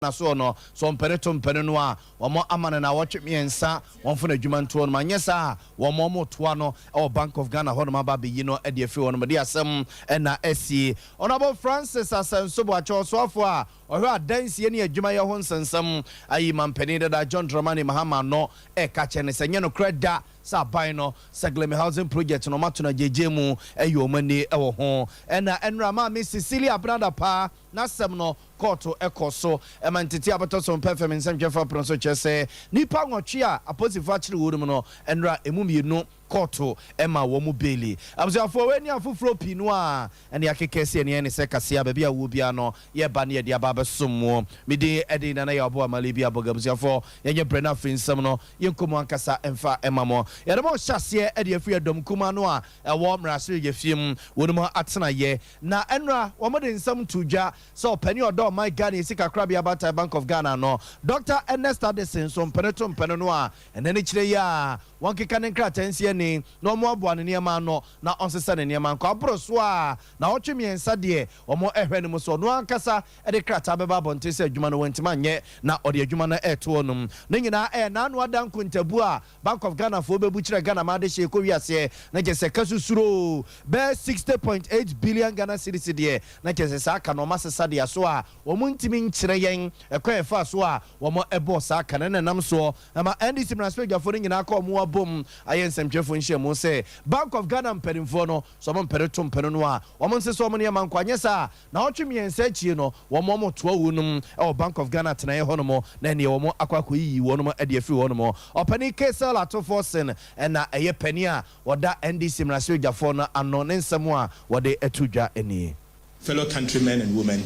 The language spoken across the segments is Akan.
na so no so mpene no a omo amane na watch miensa won fo na adwuma nto no manyesa wo mo toa no e Bank of Ghana ho no maba be yi no e de afi wo no de asem e na asie Honorable Francis Asenso bo acho so afo a ohwe adansie ne adwuma ye ho nsensem ayi mampani da John Dramani Mahama no e ka che ne senye no kreda sa ban no Seglem housing project no mato na jejemu ayo mani e wo ho na enra ma Miss Cecilia Branda pa na sem no court ekoso e mantiti abato so perform nsem jefa pronso chese nipa nwotwe a aposifu akire wo no enra emumienu koto ema wo mu beli abusafo weni afufuro pinu a ene akekese ene se kase ba bia wo bia no ye ba ne ye dia ba besomo mede edi na ya obo amale bia boga abusafo ye brena finsem no ye nkomo ankasa emfa emamo ye demo hyase edi afi adom kuma no a ewo mrase ye fiem wonum atena ye na enra wo mo de nsem tuja so pani odo my Ghana sika krabia bata Bank of Ghana no Dr. Ernest Addison so mpene no a ene ne kire ya won keka ne nkra tansie ni no mo aboa ne niema no na onsesa ne niema nko abro so a na otwe miensa de omo ehwe ne mo so no ankasa e de krata beba bonte se adwuma no wantima nye na ode adwuma na eto onum ne nyina na anu adan kuntabu a Bank of Ghana fo bebu kire Ghana ma de she ko wiase na jese kasusuro be 60.8 billion Ghana cedis de na jese sa aka no masesa de so a omo ntimi nkire yen ekwefa so a omo ebo sa aka ne nam so ama NDC Mraspega fo ne nyina aka omo bom ayen semtwefo nhye mo se Bank of Ghana mperimfo no so mo mpereto mpeno no a wo mo nse so mo ne manko anyesa na otwe miensa chie no wo mo to awunum e Bank of Ghana tenaye ho no mo na ne wo mo akwakọ yi wo no mo ade afi wo no mo opani kesel atofo sen na eye pani a woda NDC Mraspega fo no ano ne nsem a wode etudwa eni. Fellow countrymen and women,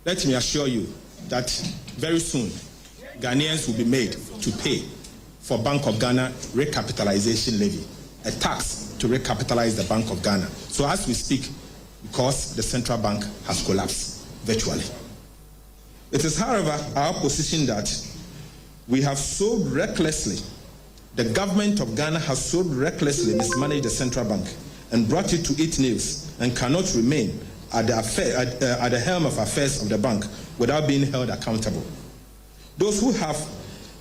let me assure you that very soon Ghanaians will be made to pay for Bank of Ghana recapitalization levy, a tax to recapitalize the Bank of Ghana. So as we speak, because the central bank has collapsed virtually. It is, however, our position that we have so recklessly, the government of Ghana has so recklessly mismanaged the central bank and brought it to its knees and cannot remain at the helm of affairs of the bank without being held accountable. Those who have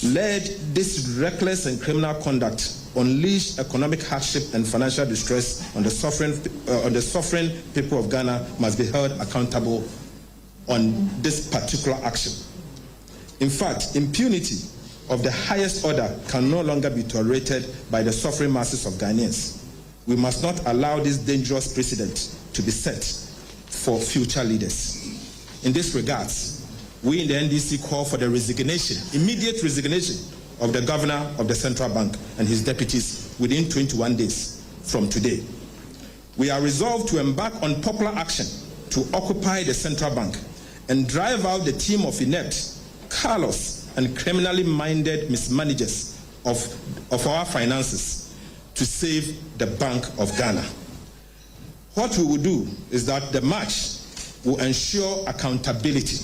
led this reckless and criminal conduct unleashed economic hardship and financial distress on the suffering people of Ghana must be held accountable on this particular action. In fact, impunity of the highest order can no longer be tolerated by the suffering masses of Ghanaians. We must not allow this dangerous precedent to be set for future leaders. In this regard, we in the NDC call for the resignation, immediate resignation of the governor of the central bank and his deputies within 21 days from today. We are resolved to embark on popular action to occupy the central bank and drive out the team of inept, callous, and criminally minded mismanagers of our finances to save the Bank of Ghana. What we will do is that the march will ensure accountability.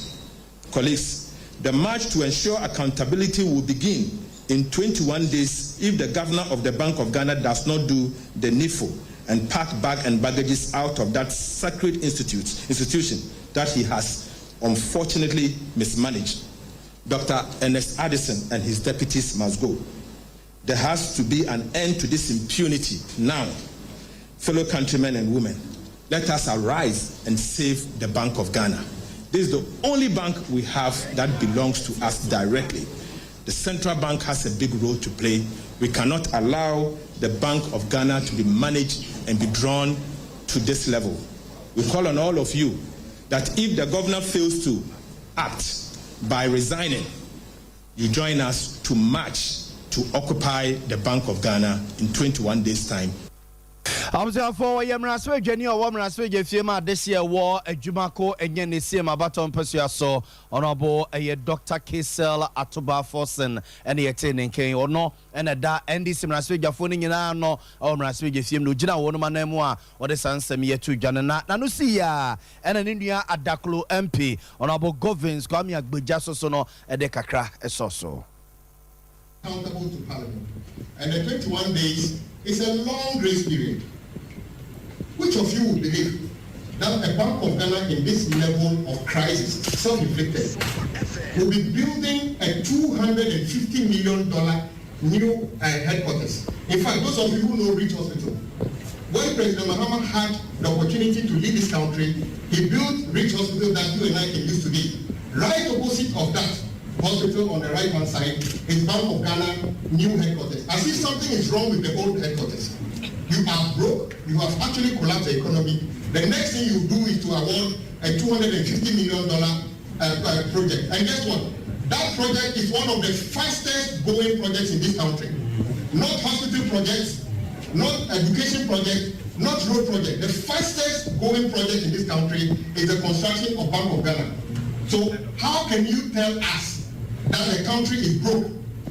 Colleagues, the march to ensure accountability will begin in 21 days if the governor of the Bank of Ghana does not do the needful and pack bag and baggages out of that sacred institution that he has unfortunately mismanaged. Dr. Ernest Addison and his deputies must go. There has to be an end to this impunity now. Fellow countrymen and women, let us arise and save the Bank of Ghana. This is the only bank we have that belongs to us directly. The central bank has a big role to play. We cannot allow the Bank of Ghana to be managed and be drawn to this level. We call on all of you that if the governor fails to act by resigning, you join us to march to occupy the Bank of Ghana in 21 days' time. Amza for Yamraswe Jenny or Wamraswe Jefima this year war a Jumako and Yen Sima Baton Persia so honorable a Dr. Kisel Atuba Fossen and the attending king or no and a da NDC Mraswe Jafuni no or Mraswe Jefim Lujina Woman Memoir or the San Semia to Janana Nanusia and an India at Daklo MP honorable Govins Kwame Agbujaso Sono and the Kakra Esoso. Accountable to Parliament. And the 21 days is a long grace period. Which of you will believe that a Bank of Ghana in this level of crisis, self-inflicted, will be building a $250 million new headquarters. In fact, those of you who know Rich Hospital, when President Mahama had the opportunity to lead this country, he built Rich Hospital that you and I can use today. Right opposite of that hospital on the right-hand side is Bank of Ghana new headquarters. As if something is wrong with the old headquarters. You are broke, you have actually collapsed the economy. The next thing you do is to award a $250 million project. And guess what? That project is one of the fastest growing projects in this country. Not hospital projects, not education project, not road project. The fastest growing project in this country is the construction of Bank of Ghana. So how can you tell us that the country is broke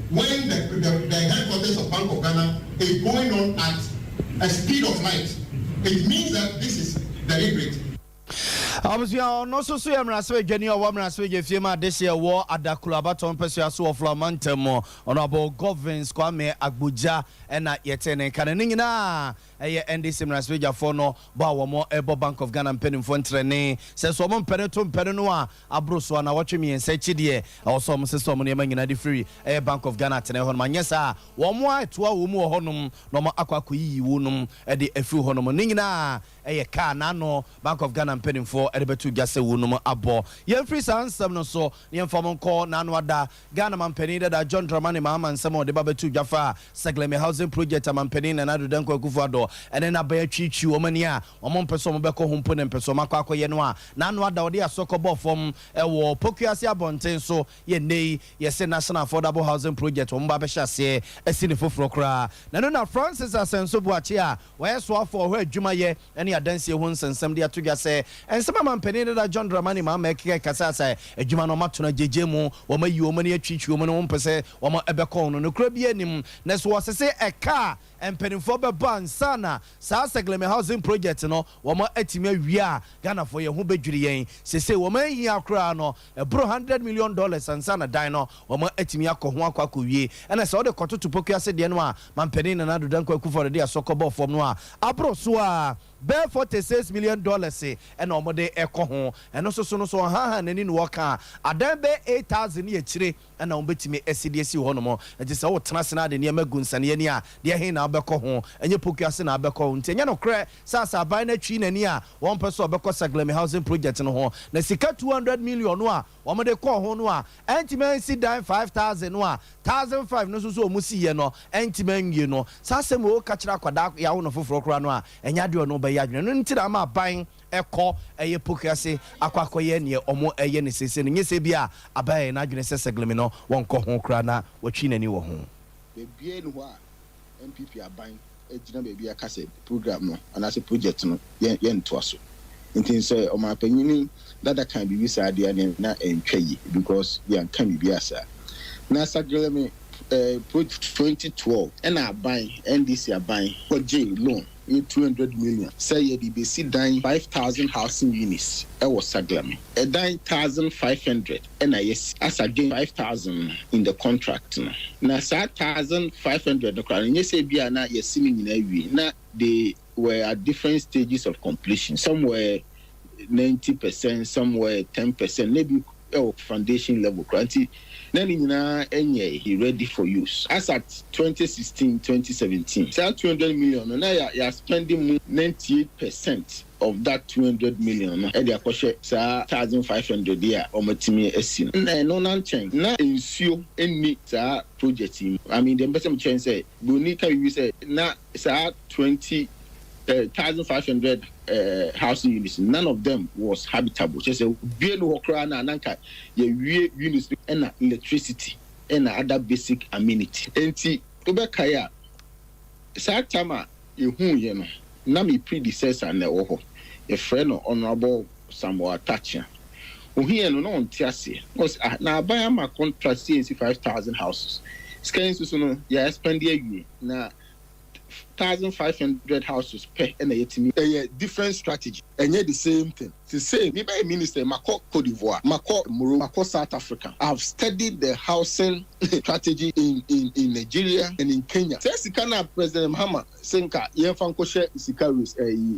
when the headquarters of Bank of Ghana is going on at a speed of light? It means that this is deliberate. No so Yamraswe Genio Wamraswe Fima this year war at the Kulabaton Persuaso of Lamantemo honorable governs Kwame Agbuja and at Yetene Kananina and this Simrasweja Fono Bawamo Ebo Bank of Ghana and Penny Fontrene says Woman Penetum Penua Abruswana watching me and say Chidie also Mrs. Somani free a Bank of Ghana Tenehon Manesa one more to a wumu honum no ma aquakui wunum at the Efu Honomonina a car nano Bank of Ghana and Penny for Ebetu Jase wunum abo yen free sans no so yen formon call nanwada Ghana man penny that John Dramani Mama and some of the Babetu Jaffa Segleme housing project a man penny and Adu Danko Gufado and then a bear chichi omania or mon person beko humpun and persoma kwako yenwa nanwada odia sokobo from a war pokiasia bonten so ye nay yes national affordable housing project on Babesha say a sinful frokra nanona Francis asenso buachia where so for where Juma ye any adansi huns and some dia to say and some man penny that John Dramani ma make kasasa a Juma no matuna jejemu or may you many chichi woman on pese or ma ebekon no krabianim next was say a car and penny for ban sana sa Segleme housing project no woma etime wia Ghana for ye ho bedwiri yen se woma hia kra no e bro $100 million and sana dan no woma etime akọ ho akọ wie and so the koto to pokia se de no a man penny na do dan kwaku for the asokobo form no a abro so a bear $46 million and omode eko ho and also so no so ha nani no waka adan be 8,000 ye chire and ombetime SDC ho no mo e je se wo tena se na de ne magunsane ani a de he na abeko ho enye pokia se na abeko ntenya no kre sasa ban na twi nani a one person obeko Segleme housing project no ho na sika $200 million no a omode ko ho no a entime si dan 5,000 no a 1,500 no so omusi ye no entime nwie no sasa mo ka kira kwada ya wo no foforo kra no a enya de no ya dwene no ntira ma ban eko eye pokiase akwakoye ne omo eye ne sese ne nyese bia abaye na dwene Segleme no wonko ho kra na watwi nani wo ho bebie no ho a MPP aban ejina bebie akase program no anase project no yen to aso ntin say o ma panyini dada kan bibi sa ade na entwayi because yan kan bibi asa na Segleme project 2012 and aban NDC aban for J loan $200 million. Say ye BBC dying 5,000 housing units. It was Segleme. A dying 1,500. And yes, as again 5,000 in the contract. Now, 1,500. And you say, be na yes, in every. Now they were at different stages of completion. Some were 90%, some were 10%, maybe foundation level. He ready for use. As at 2016, 2017, so $200 million. Now you are spending 98% of that $200 million. And they are costing 1,500 there. Or matimi esin. No non-change. Now ensure any project. I mean, the best chance say we need to say now 1,500 housing units. None of them was habitable. Just a billokrana nanka ye units and electricity and other basic amenity. Enti obekaya satama ehun ye no na me predecessor na wo ho a friend honorable Samuel Tacha ohi no no ntiase because na buy am contract 5,000 houses scans so no ya spend awie na 5,500 houses per and a different strategy. And yet the same thing. The same. Me by minister, Mako Cote d'Ivoire, Mako Moro, Mako South Africa. I've studied the housing strategy in Nigeria and in Kenya. Says Sikana President Mahama Senka, Yenfankoshe Sikarus,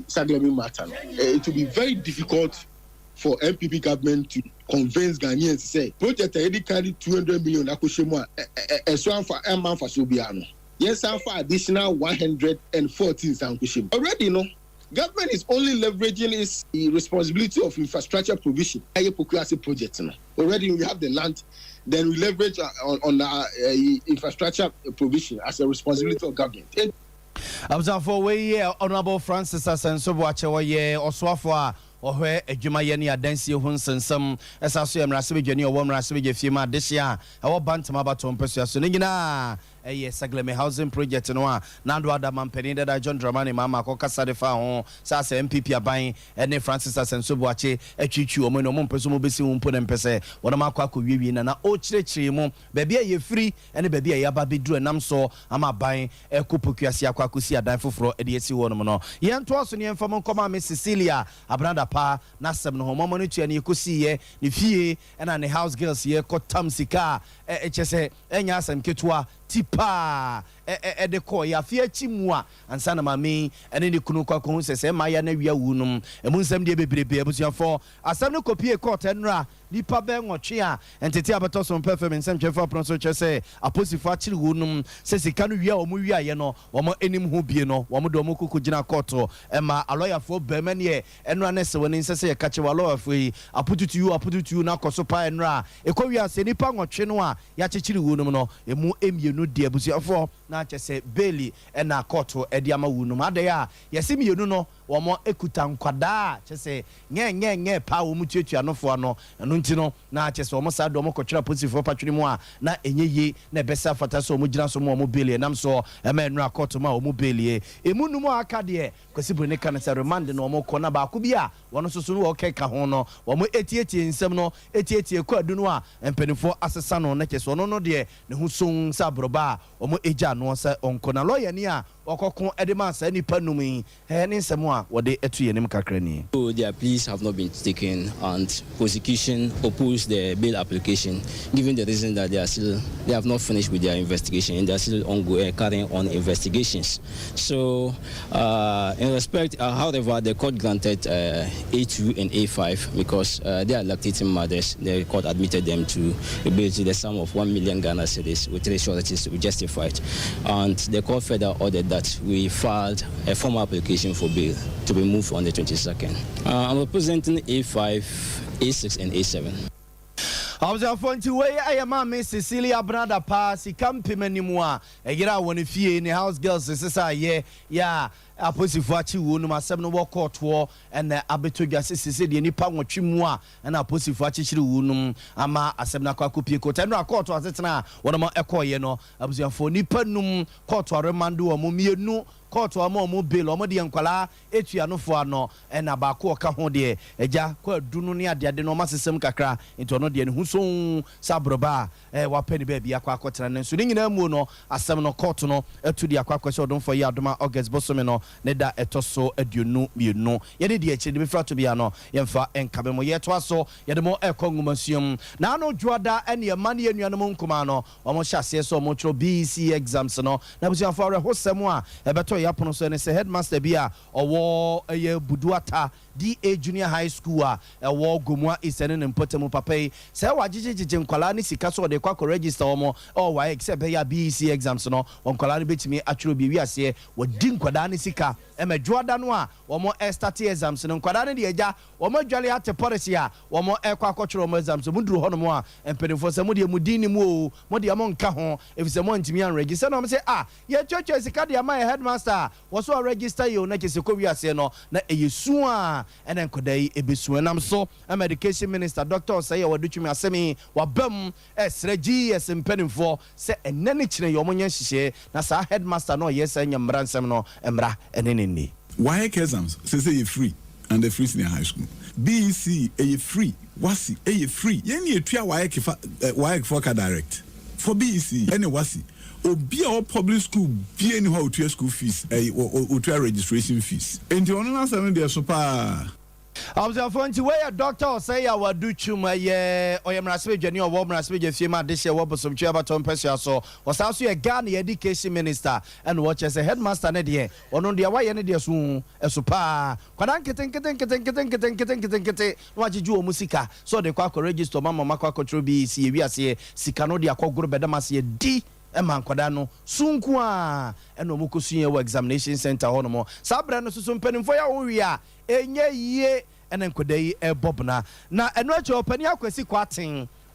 Saglemi Matan. It will be very difficult for MPP government to convince Ghanaians to say, project already carry 200 million Akushemwa, as one for a month for Subiano. Yes, for additional 114 Sankushim. Already, no. Government is only leveraging its responsibility of infrastructure provision. Project. Already we have the land, then we leverage on the infrastructure provision as a responsibility of government. Observe we Honorable Francis Asenso Boachewa Oswafo ohwe adwuma ye ne adansie ho nsensem esaso emrase bedwani owo emrase bedwafie adehia ewo bantama batom pesua so ne nyina Sagleme housing project no a nando adama mpani da John Dramani mama akokasa de fa ho sasa MPP aban ene Francis Asenso Boache atwitwi omo no mo mpeso mo besi wo mpone mpese wona makwa akɔwiewie na o kyerɛkyerɛ mu baabi a ye free ene baabi a yaba beduru nam so ama ban ekopokuase akwa akosi adan foforo ede esi wo no no ye nto aso ne mfam nkoma me Cecilia abranda pa na sem no homo no tua ne ekosi ye ne fie ena ne house girls ye kotam sika echese enya asem ketua tipa de ko ya fie chimu a ansa na mame ene ne kunu kwa ko sese ma ya na wia wunum emu nsem de bebrebe abusuafo asem no kopie court enra nipa be nwotwe a entete abeto so perfect nsem chefa pronso chese aposifo achiri wunum sese kanu wia o mu wia ye no wo mo enim ho bie no wo mo do mo kuku gina court ema aloyafo bema ne enra ne se woni sese ye kache wa aloyafo yi apututu na koso pa enra ekowia se nipa nwotwe no a ya chechiri wunum no emu emienu de abusuafo na chese beli ena court edi ama wunum ade a yesi mienu no wo mo ekuta nkwada chese nye pa wo mu tuatua no fo no eno ntino na chese wo mo sa do mo kotwera posifo patwene mu a na enye na besa fata so mo gina so mo beli nam so ema enu court ma wo mo beli emu numu aka de kwesibro ne kan se remand no mo kɔ na ba ko bi a wono soso no wo keka ho no wo mo etietie nsem no etietie ko adu no a empanifo asesa no na chese ono no de ne hu son sabroba wo mo eja no se onko na lawyer ni a okokon edema sa nipa numi ne nsem a wode etu yenim kakrani. So their pleas have not been taken and prosecution opposed the bail application given the reason that they have not finished with their investigation and they are still ongoing carrying on investigations. So in respect however the court granted A2 and A5 because they are lactating mothers. The court admitted them to bail to the sum of 1 million Ghana cedis with 3 sureties to be justified, and the court further ordered that we filed a formal application for bail to be moved on the 22nd. I'm representing A5, A6 and A7. Observe fonti way ayama me Cecilia brother pa si kampemanimu a egira woni fie ne house girls sesa ye ya aposifo achi wonu masem no wo court wo ene abetodwa sese de nipa nwotwe mu a na aposifo achi chiri wonu ama asem na kwa kopie court eno court asetena wono ma ekoye no abusuafo nipa num court aremando wo mienu court mo bail o mo de enkwala etua no fo ano na ba ko ka ho de eja kwa dunu ne ade no masesem kakra into no de ne huson sabroba wa pani ba bia kwa akotena ne so nyina mu no asem no court no etu de akwa kwese odon fo ya adoma August bosome no ne da etoso aduonu mienu ye de echi de befra to bia no yemfa enkabe mo ye to aso ye de mo ekongumasuam na no dwoada ene ye mane anuanom nkoma no o mo hyase so mo tro BC exams no na busia fa hosem a ebeto yapono so ne se headmaster bia owo ye buduata DA Junior High School a ewo gomua isene ne mpotemu papai se wagigigige nkwala ne sika so de kwa register omo o wa except ya BC exams no nkwala ne betimi atwero bi wiase wodi nkwada ne sika emedwoada no a omo start exams no nkwada ne de eja omo dwale ate policy a omo ekwa akotwero omo exams muduru ho no mo a empedefo se mo de mudini mu o mo de mo nka ho efise mo ntimi an register no mo se ye church sika de my headmaster wo so register you na kese ko wiase no na eyesu a enen kodai ebesu enam so education minister Dr. Osaya wadutumi asemi wabam esreji esempenimfo se enene kire yo monye hihye na sa headmaster no yes anyamra nsem no emra eneneni why exams say you free and the free senior high school BEC a free wasi a free yeni etua why for direct for BEC any wasi obi a public school be any how to school fees or to registration fees and you know something there so pa I was going to where a doctor or say I would do chuma ye or am raspe jenny or warm raspe fima this year what some chaba tom pesia so was also a Ghana education minister and watch as a headmaster nedia or on the away any dear soon a super quadan kete what you musica so the quack register mama makako trubi see we are see sikano dia koguru bedamasi d Eman Kodano, Sunkwa, and Omukusuya examination center honomo. Sabrano Susumpen for ya ye, and then could they a bobna. Now, and what your opinion, quasi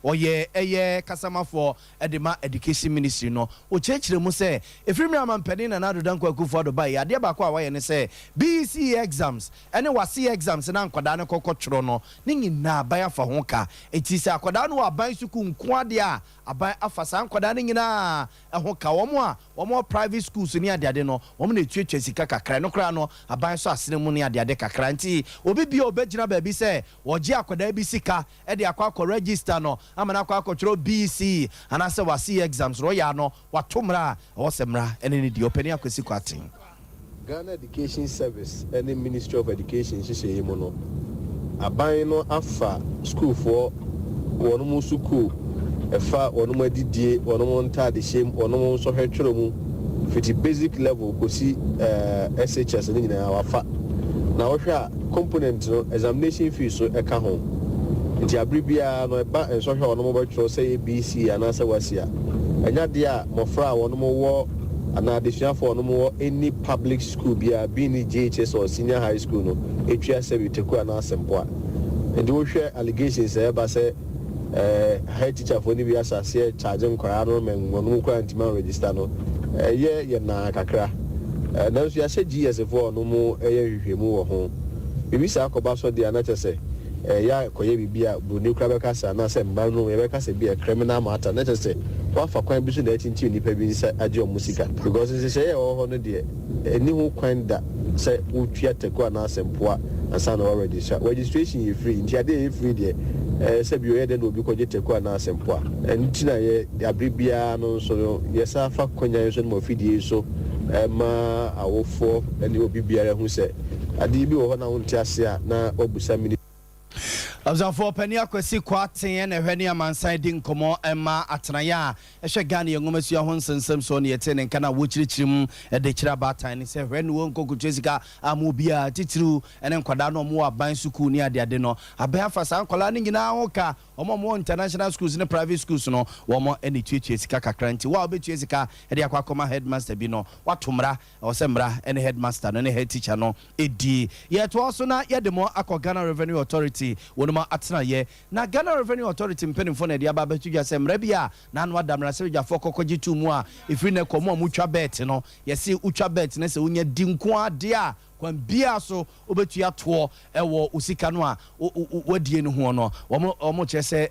or ye Kasama for Edema Education Ministry no, or church the must say, if you remember Penin and other don't go for the buy, Adia Bakwa and say, BC exams, and it was C exams and Ankodano Cocotrono, Ningi na buy for Honka, it is a Kodano or buy Sukun Quadia. Abai afasan kwadane nyina eho ka wo mo private schools ni ade no wo mo na twetwe sika kakra no kra no abai so asene mu ni ade kakra nti obi bia obegyina ba bi se wo je akwada bi sika e de akwa register no amana akwa chiro BC anase wasi exams ro ya no watomra wo semra ene ni di openi akwasi kwatin Ghana Education Service and the Ministry of Education shey mo no abai no afa school for wo no school efa onomo adidie onomo ntade shem onomo so hwetwero mu fiti basic level kosi SHS ni nyina wafa na wohwa component no examination fees so eka ho nti abribia no eba enso hwe onomo bɛtwero say ABC anasa wasia enya de a mofra onomo wo anadesua for onomo wo any public school bia be ni JHS or senior high school no etwa sebi teku anasa mpoa ndi wohwe allegations eba say head teacher for the associate charging kwano men wonu kwa antima register no ye na kakra na so ya se GS for no mu hwehwemu wo ho bibi sa akoba so dia na chese ya koye bibia bruni kra be kasa na se mba no ye be kasa bia criminal matter na chese to afa kwan bi so na achinchi nipa bi nsa age omusika because se se ye ho no de eni ho kwan da se utwa tekwa na asempoa ansa na register registration ye free ntia de free de sabi oye den obi koje tekwa na asempoa ntina ye abribia no so yesa fa konya so no fidie so ma awofo ene obi biara hu se ade bi wo na wonte ase a na obusa mini Abzafo penia kwesi kwaten na hwani amansan di nkomo ema atenaya ehwe Ghana yengomasi ho nsensem so ne yete ne nkana wo chirichirim de kira batan ne se hwani wo nkokotwesika amu bia titiru ene nkwada no mo aban suku ni ade no aban afasa nkwala ne nyina ho ka omo international schools ne private schools no wo mo ene twetwesika kakranti wa obetwesika de akwakoma headmaster bi no watomra o se mra ene headmaster no ne head teacher no edi yeto also na yedemo akọ Ghana Revenue Authority atena ye na Ghana Revenue Authority mpenimfo na dia baba tuja se mrebia na anwa damra se ja fokokoji tumu a ifri ne komo mutwa bet no yesi utwa bet na se unya dinko ade a kwan bia so obetu ato ewo usika no a wadie ne ho no omo chese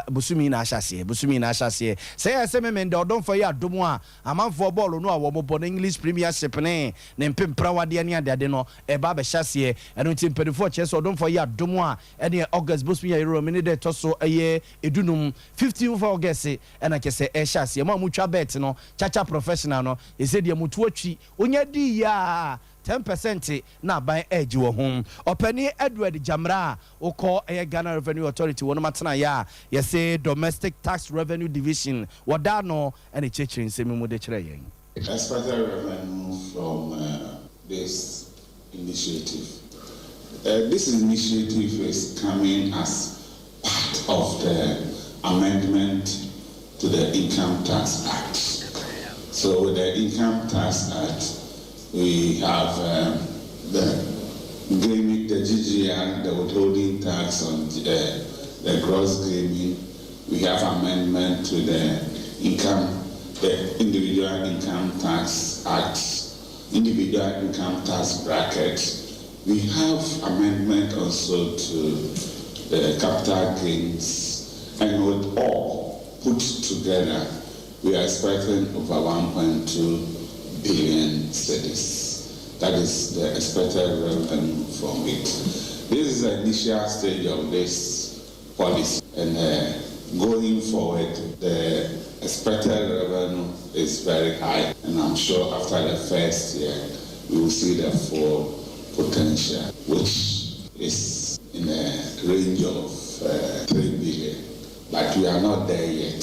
busumi na ahyase se yese memende odon for ya domo a amanfo ball no a wo mo English Premiership ne mpempra wade ne ade no eba be hyase eno timpedifo chese odon for ya domo a ene August busumi ya euro mini de toso eye edunum 15 of August ena chese hyase ma mutwa bet no chacha professional no yese de mutu atwi onya di ya 10% na ban edge wo hom opani Edward Jamra oko Ghana Revenue Authority wono matena ya yese domestic tax revenue division wadano ene chechirin semi mu de kire yen expected revenue from this initiative. This initiative is coming as part of the amendment to the Income Tax Act. So with the Income Tax Act, we have the gaming, the GGR, the withholding tax on the gross gaming. We have amendment to the individual income tax act, individual income tax bracket. We have amendment also to the capital gains, and with all put together, we are expecting over 1.2 billion cedis. That is the expected revenue from it. This is the initial stage of this policy, and going forward, the expected revenue is very high, and I'm sure after the first year, we will see the full potential, which is in a range of 3 billion. But we are not there yet.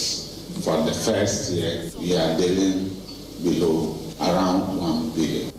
For the first year, we are dealing below around 1 billion.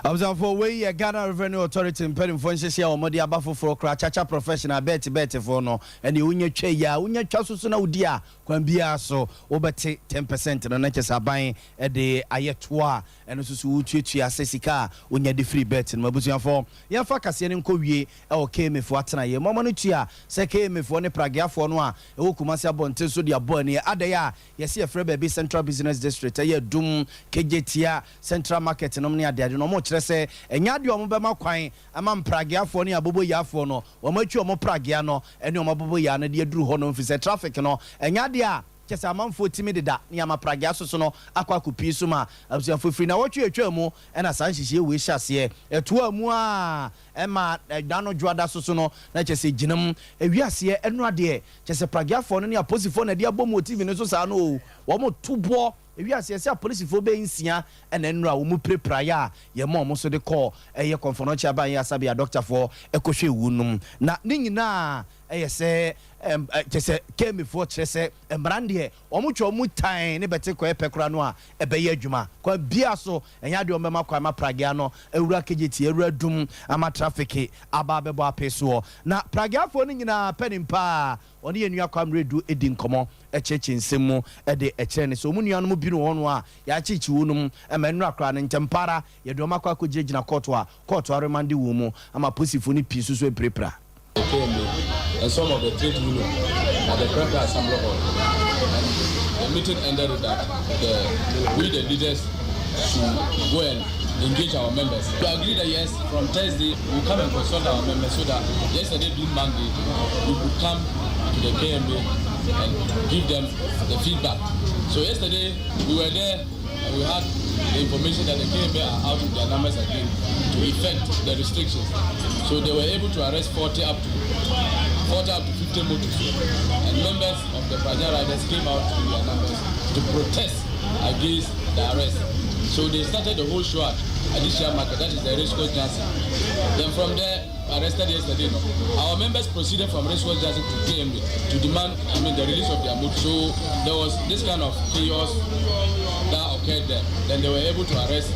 For way Ghana Revenue Authority in Perim Fonsesia or Modi Abafo for Chacha professional bet for no and the Unya Cheya, Unya Chasusuna Udia, Quambia so over 10% and natures are buying at the Ayetwa and Susu Chichi Sesika, Unya the free bet in Mabusian form. Yafakasian Koye, or came if Watana, Momanutia, Seke if one Praga for Noa, Okumasia Bonteso, the Aboni, Adaya, Yasia Frebe Central Business District, a year Doom, KJTia, Central Market, and Omnia, there no more. Say enyadi omo be makwan ama mpragiafo ne abobo yafo no omachu omo pragia no ene omo abobo ya na de aduru ho no mfi se traffic no enyadi a kese amanfo timi deda ne ama pragia so no akwa kopi so ma abusiafo firi na wotwe atwa mu ena san hihie we hyase eto amu a ema dano dwada so no na kese ginam ewiase enu ade kese pragiafo no ne aposifo na de abomo TV no so sa no wo mo tubo ewi asese police fo be nsia ena nura wo mu prepraya ye mo mo so de call eye confidential ban ya sabe ya doctor for ekohwe wunum na ne nyina eye se kese kemi fo trese embrande o mu twa mu tan ne bete ko epekura no a ebe ye adwuma kwa bia so enya de o mema kwa ma pragia no ewura kejeti ewura dum ama traffic aba bebo apeso na pragia fo ne nyina penimpa oni enua kwam redu edi nkomo echeche nsemu ede echere ne so mu nua no bi no hono a ya chichi wonum emanu akra ne ntempara ye de o makwa ko gina court aremande wo mu ama posifo ni pi so prepra and some of the trade unions at the Prepper Assembly Hall. And the meeting ended with that we the leaders should go and engage our members. We agreed that yes, from Thursday we'll come and consult our members so that yesterday being Monday, we could come to the KMB and give them the feedback. So yesterday we were there and we had the information that the KMB are out with their numbers again to effect the restrictions. So they were able to arrest 40 up to 50 motorists. And members of the Praja Riders came out to their numbers to protest against the arrest. So they started the whole show at Additional Market, that is the Racecourse Johnson. Then from there, arrested yesterday. Our members proceeded from Racecourse Johnson to KMB to demand, the release of their motor. So there was this kind of chaos that occurred there. Then they were able to arrest.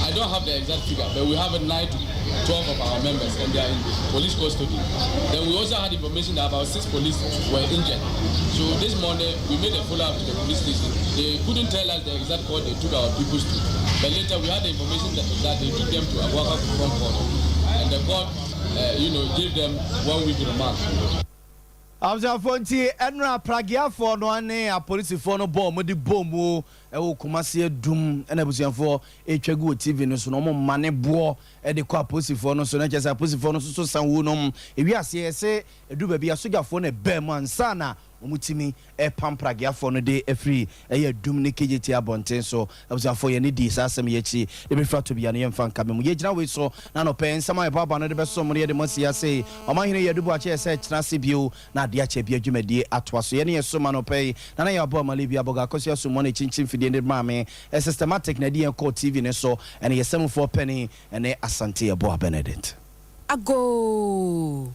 I don't have the exact figure, but we have 9 to 12 of our members and they are in police custody. Then we also had information that about 6 police were injured. So this morning we made a follow-up to the police station. They couldn't tell us the exact court they took our people to. But later we had the information that they took them to Abuaka court. And the court gave them 1 week remand. Abzafonti enra pragia for no ane a police for no bomb di bomb e wo kumase dum ena busianfo etwagu TV no so no mane bo e de kwa police for no so na chesa police for no so sanwo no ewi ase ese edu ba bia sogafo na be mu ansana omutimi e pampragia for no de free e ya dum ne kejeti abonten so abzafonfo ye ne di sasem ye chi e be frato bia no ye mfa nka me ye gina we so na no pe nsama e baba no de be so mo ye de mosia sei omahene ye dubu ache ese china sibio na de ache bia dwumadi atwaso ye ne ye so ma no pe na na ya bo malibia boga kosia so mo na chinchin fidie ne mame e systematic na de court TV ne so and ye 74 penny and asante ye bo Benedict ago